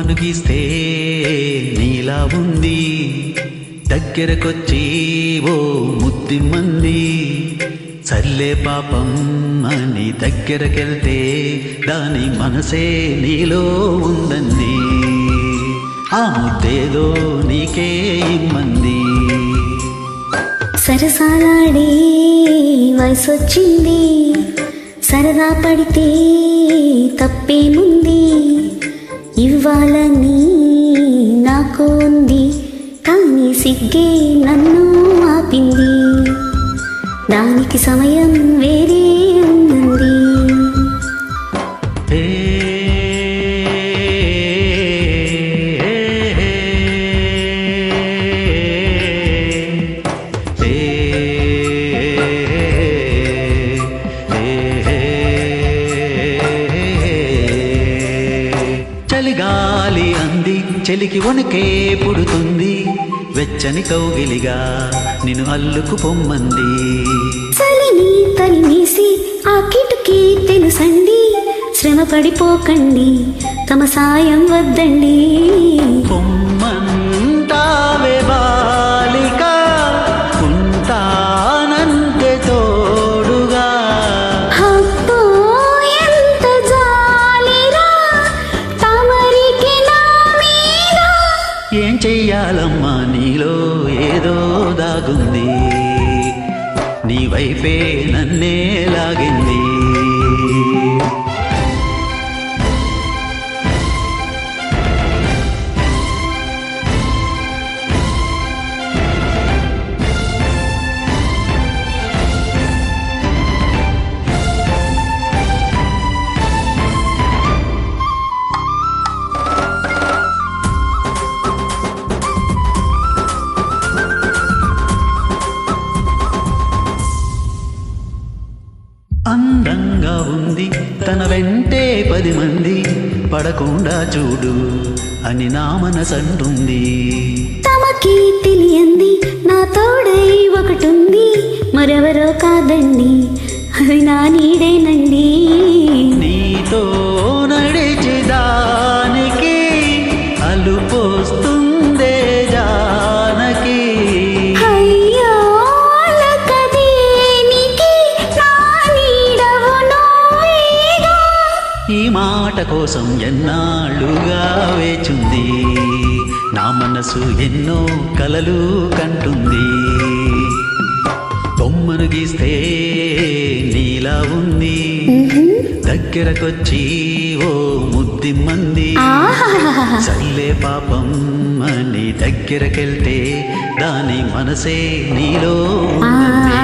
బొమ్మను గీస్తే నీలా ఉంది, దగ్గరకొచ్చి ఓ ముద్దిమ్మంది. సర్లే పాపం అని దగ్గరకెళ్తే దాని మనసే నీలో ఉందంది. ఆ ముద్దేదో నీకే ఇమ్మంది. సరసాలాడే వయసొచ్చింది, సరదా పడితే తప్పేముంది. ఇవ్వాలని నాకు ఉంది, కానీ సిగ్గే నన్ను ఆపింది. దానికి సమయం వేరే ఉందండి. చలిగాలి అంది, చలికి వణకే పుడుతుంది. వెచ్చని కౌగిలిగా నిన్ను అల్లుకు పొమ్మంది. చలిని తలిమేసి ఆ కిటుకి తెలుసండి. శ్రమ పడిపోకండి, తమ సాయం వద్దండి. పొమ్మంటావే బాలిక, ఉంటానంతే తోడుగా. అబ్బో ఎంత జాలిరా తమరికి నా మీద. ఏం చెయ్యాలమ్మా, నీలో ఏదో దాగుంది. నీ వైపే నన్నే లాగింది. అందంగా ఉంది, తన వెంటే 10 మంది. పడకుండా చూడు అని నా మనసంటుంది. తమకి తెలియంది నా తోడై ఒకటుంది, మరెవరో కాదండి, అది నా నీడేనండి. నీతో నడిచేదానికి అలుపోస్తుందే జానకి. అయ్యో లకదేనికి నా నీడవు నువ్వేగా. ఈ మాట కోసం ఎన్నాళ్ళుగా వేచుంది. నా మనసు ఎన్నో కలలు కంటుంది. బొమ్మను గీస్తే నీలా ఉంది, దగ్గరకొచ్చి ఓ ముద్దిమ్మంది. సర్లే పాపం అని దగ్గరకెళ్తే దాని మనసే నీలో ఉందంది.